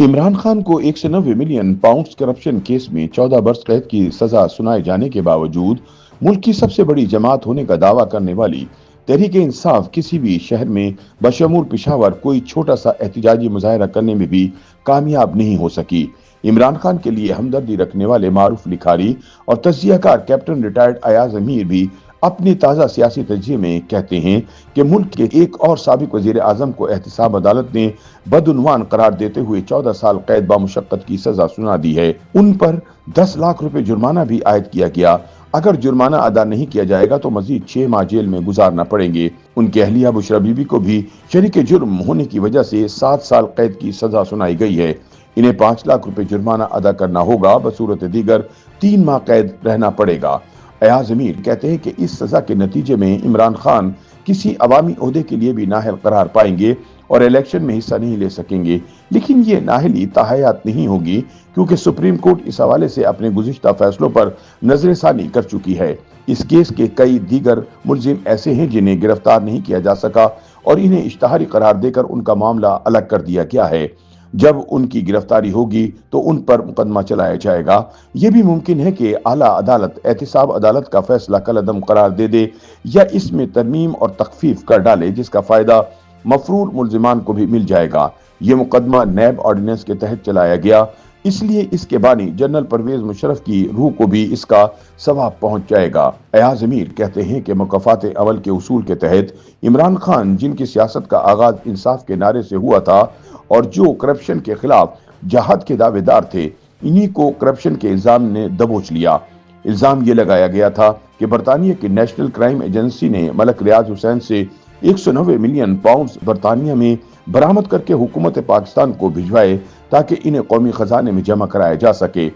इमरान खान को 190 million pounds corruption case में 14 बरस कैद की सजा सुनाए जाने के बावजूद मुल्क की सबसे बड़ी जमात होने का दावा करने वाली तहरीक इंसाफ किसी भी शहर में बशमूल पिशावर कोई छोटा सा एहतजाजी मुजाहरा करने में भी कामयाब नहीं हो सकी। इमरान खान के लिए हमदर्दी रखने वाले मारूफ लिखारी और तजियाकार कैप्टन रिटायर्ड अयाज अमीर भी अपनी ताज़ा सियासी तजिए में कहते हैं कि मुल्क के एक और साबिक वजीर आजम को एहतसाब अदालत ने बदउनवान करार देते हुए 14 साल कैद बामुशक्कत की सजा सुना दी है। उन पर 10 लाख रुपए जुर्माना भी आयद किया गया। अगर जुर्माना अदा नहीं किया जाएगा तो मजीद 6 माह जेल में गुजारना पड़ेंगे। उनके अहलिया बुशरा बीबी को भी शरीक जुर्म होने की वजह से 7 साल कैद की सजा सुनाई गई है। इन्हें 5 लाख रुपए जुर्माना अदा करना होगा, बसूरत दीगर 3 माह कैद रहना पड़ेगा। अयाज अमीर कहते हैं कि इस सजा के नतीजे में इमरान खान किसी अवामी ओहदे के लिए भी नाहल करार पाएंगे और इलेक्शन में हिस्सा नहीं ले सकेंगे, लेकिन ये नाहली ताहयात नहीं होगी क्योंकि सुप्रीम कोर्ट इस हवाले से अपने गुज़िश्ता फैसलों पर नजरसानी कर चुकी है। इस केस के कई दीगर मुलजिम ऐसे हैं जिन्हें गिरफ्तार नहीं किया जा सका और इन्हें इश्तहारी करार देकर उनका मामला अलग कर दिया गया है। जब उनकी गिरफ्तारी होगी तो उन पर मुकदमा चलाया जाएगा। यह भी मुमकिन है कि आला अदालत एहतिसाब अदालत का फैसला कलअदम करार दे दे या इसमें तरमीम और तखफीफ कर डाले, जिसका फायदा मफरूर मुलजिमान को भी मिल जाएगा। ये मुकदमा नैब ऑर्डिनेंस के तहत चलाया गया, इसलिए इसके बानी जनरल परवेज मुशर्रफ की रूह को भी इसका सवाब पहुंच जाएगा। अयाज अमीर कहते हैं कि मुकफ़ात अवल के उसूल के तहत इमरान खान, जिनकी सियासत का आगाज इंसाफ के नारे से हुआ था और जो करप्शन के खिलाफ जहाद के दावेदार थे, इन्हीं को करप्शन के इल्जाम ने दबोच लिया। इल्जाम ये लगाया गया था कि बरतानिया की नेशनल क्राइम एजेंसी ने मलक रियाज हुसैन से 190 मिलियन पाउंड्स बरतानिया में बरामद करके हुकूमत पाकिस्तान को भिजवाए ताकि इन्हें कौमी खजाने में जमा कराया जा सके,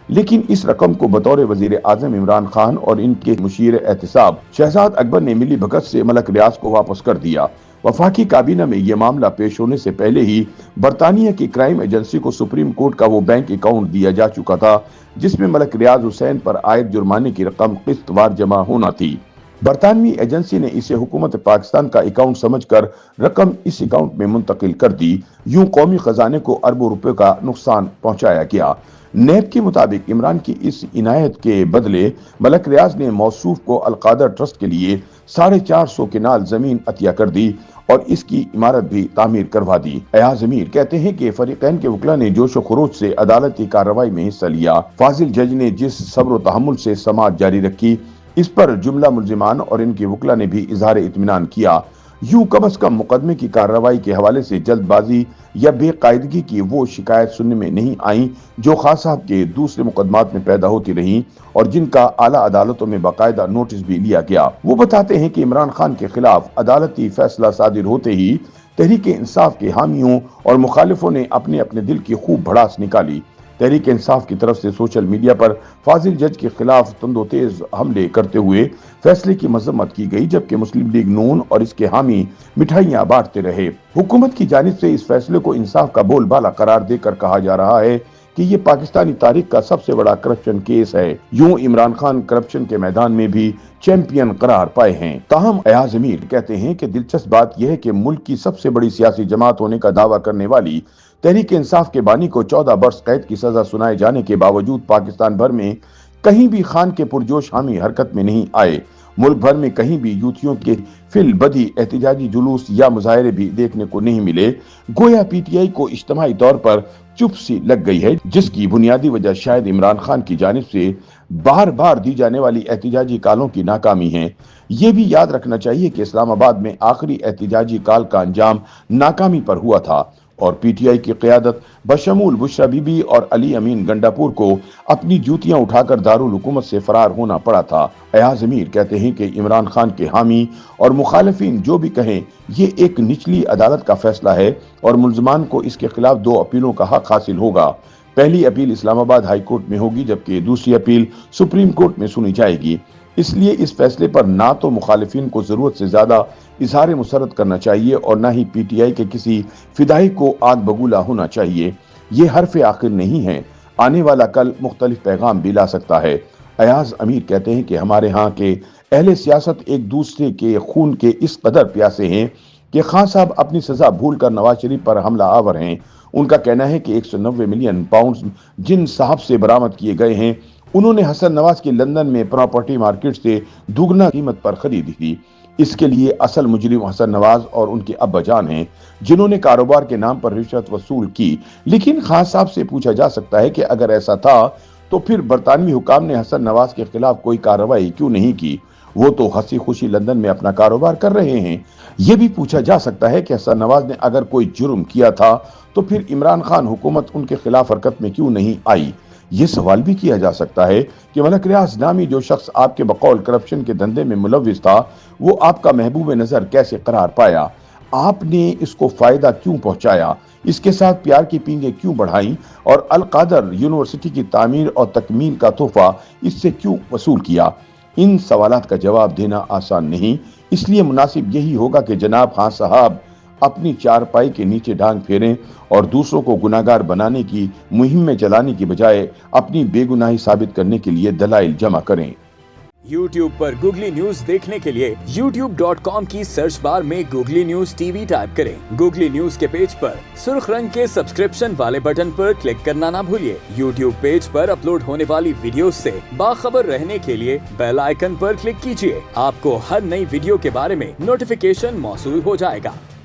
लेकिन इस रकम को बतौर वजीर आजम इमरान खान और इनके मुशीर एहतिसाब शहजाद अकबर ने मिली भगत से मलक रियाज को वापस कर दिया। वफाकी काबीना में यह मामला पेश होने से पहले ही बरतानिया की क्राइम एजेंसी को सुप्रीम कोर्ट का वो बैंक अकाउंट दिया जा चुका था जिसमें मलक रियाज हुसैन पर आयद जुर्माने की रकम किस्तवार जमा होना थी। बरतानवी एजेंसी ने इसे हुकूमत पाकिस्तान का अकाउंट समझकर रकम इस अकाउंट में मुंतकिल कर दी। यूं कौमी खजाने को अरबों रुपए का नुकसान पहुंचाया गया। नेब के मुताबिक इमरान की इस इनायत के बदले मलक रियाज ने मौसूफ को अलकादर ट्रस्ट के लिए 450 किनाल जमीन अतिया कर दी और इसकी इमारत भी तामीर करवा दी। अयाज अमीर कहते हैं कि फरीकैन के वकला ने जोश खरोज से अदालती कार्रवाई में हिस्सा लिया। फाजिल जज ने जिस सब्र तहम्मुल से समाअत जारी रखी, इस पर जुमला मुल्जिमान और इनके वकला ने भी इजहार इत्मीनान किया। यूं कम अज कम मुकदमे की कार्रवाई के हवाले से जल्दबाजी या बेकायदगी की वो शिकायत सुनने में नहीं आई जो खान साहब के दूसरे मुकदमात में पैदा होती रहीं और जिनका आला अदालतों में बाकायदा नोटिस भी लिया गया। वो बताते हैं कि इमरान खान के खिलाफ अदालती फैसला सादिर होते ही तहरीक इंसाफ के हामियों और मुखालिफों ने अपने अपने दिल की खूब भड़ास निकाली। तहरीक इंसाफ की तरफ से सोशल मीडिया पर फाजिल जज के खिलाफ तंदोतेज हमले करते हुए फैसले की मजम्मत की गई, जबकि मुस्लिम लीग नून और इसके हामी मिठाइयां बांटते रहे। हुकूमत की जानिब से इस फैसले को इंसाफ का बोलबाला करार देकर कहा जा रहा है कि ये पाकिस्तानी तारीख का सबसे बड़ा करप्शन केस है। यूं इमरान खान करप्शन के मैदान में भी चैंपियन करार पाए हैं। ताहम अयाज अमीर कहते हैं कि दिलचस्प बात यह है कि मुल्क की सबसे बड़ी सियासी जमात होने का दावा करने वाली तहरीक इंसाफ के बानी को 14 बरस कैद की सजा सुनाए जाने के बावजूद पाकिस्तान भर में कहीं भी खान के पुरजोश हामी हरकत में नहीं आए। मुल्क भर में कहीं भी यूथियों के फिल बदी एहतिजाजी जुलूस या मुजाहरे भी देखने को नहीं मिले। गोया पीटीआई को इज्तिमाई तौर पर चुप सी लग गई है, जिसकी बुनियादी वजह शायद इमरान खान की जानिब से बार बार दी जाने वाली एहतिजाजी कालों की नाकामी है। ये भी याद रखना चाहिए कि इस्लामाबाद में आखिरी एहतिजाजी काल का अंजाम नाकामी पर हुआ था और पीटीआई की क़यादत बशमूल बुशरा बीबी और अली अमीन गंडापुर को अपनी जूतियां उठाकर दारुल हुकूमत से फरार होना पड़ा था। अयाज अमीर कहते हैं कि इमरान खान के हामी और मुखालिफिन जो भी कहें, ये एक निचली अदालत का फैसला है और मुल्ज़मान को इसके खिलाफ 2 अपीलों का हक हासिल होगा। पहली अपील इस्लामाबाद हाई कोर्ट में होगी, जबकि दूसरी अपील सुप्रीम कोर्ट में सुनी जाएगी। इसलिए इस फैसले पर ना तो मुखालिफिन को जरूरत से ज्यादा इजहार मुसरत करना चाहिए और ना ही पीटीआई के किसी फिदाई को आग बगूला होना चाहिए। ये हरफ आखिर नहीं है, आने वाला कल मुख्तलिफ पैगाम भी ला सकता है। अयाज अमीर कहते हैं कि हमारे यहाँ के अहले सियासत एक दूसरे के खून के इस कदर प्यासे हैं कि खान साहब अपनी सजा भूल कर नवाज शरीफ पर हमला आवर हैं। ان کا کہنا ہے کہ 190 ملین پاؤنڈ جن صاحب سے برآمد کیے گئے ہیں انہوں نے حسن نواز کی لندن میں پراپرٹی مارکیٹ سے دوگنا قیمت پر خریدی تھی۔ اس کے لیے اصل مجرم حسن نواز اور ان کے ابا جان ہیں جنہوں نے کاروبار کے نام پر رشوت وصول کی۔ لیکن خان صاحب سے پوچھا جا سکتا ہے کہ اگر ایسا تھا تو پھر برطانوی حکام نے حسن نواز کے خلاف کوئی کارروائی کیوں نہیں کی؟ وہ تو ہنسی خوشی لندن میں اپنا کاروبار کر رہے ہیں۔ یہ بھی پوچھا جا سکتا ہے کہ حسن نواز نے اگر کوئی جرم کیا تھا تو پھر عمران خان حکومت ان کے خلاف حرکت میں کیوں نہیں آئی؟ یہ سوال بھی کیا جا سکتا ہے کہ ملک ریاض نامی جو شخص آپ کے بقول کرپشن کے دھندے میں ملوث تھا وہ آپ کا محبوب نظر کیسے قرار پایا؟ آپ نے اس کو فائدہ کیوں پہنچایا؟ اس کے ساتھ پیار کی پینگیں کیوں بڑھائیں اور القادر یونیورسٹی کی تعمیر اور تکمیل کا تحفہ اس سے کیوں وصول کیا؟ ان سوالات کا جواب دینا آسان نہیں، اس لیے مناسب یہی ہوگا کہ جناب خان صاحب اپنی چارپائی کے نیچے ڈانگ پھیریں اور دوسروں کو گناہگار بنانے کی مہم میں چلانے کی بجائے اپنی بے گناہی ثابت کرنے کے لیے دلائل جمع کریں۔ YouTube پر گوگلی نیوز دیکھنے کے لیے youtube.com کی سرچ بار میں googly news T V type کریں۔ گوگلی نیوز کے پیج پر سرخ رنگ کے سبسکرپشن والے بٹن پر کلک کرنا نہ بھولیے۔ YouTube پیج پر اپلوڈ ہونے والی ویڈیوز سے باخبر رہنے کے لیے بیل آئیکن پر کلک کیجیے۔ آپ کو ہر نئی ویڈیو کے بارے میں نوٹیفیکیشن موصول ہو جائے گا۔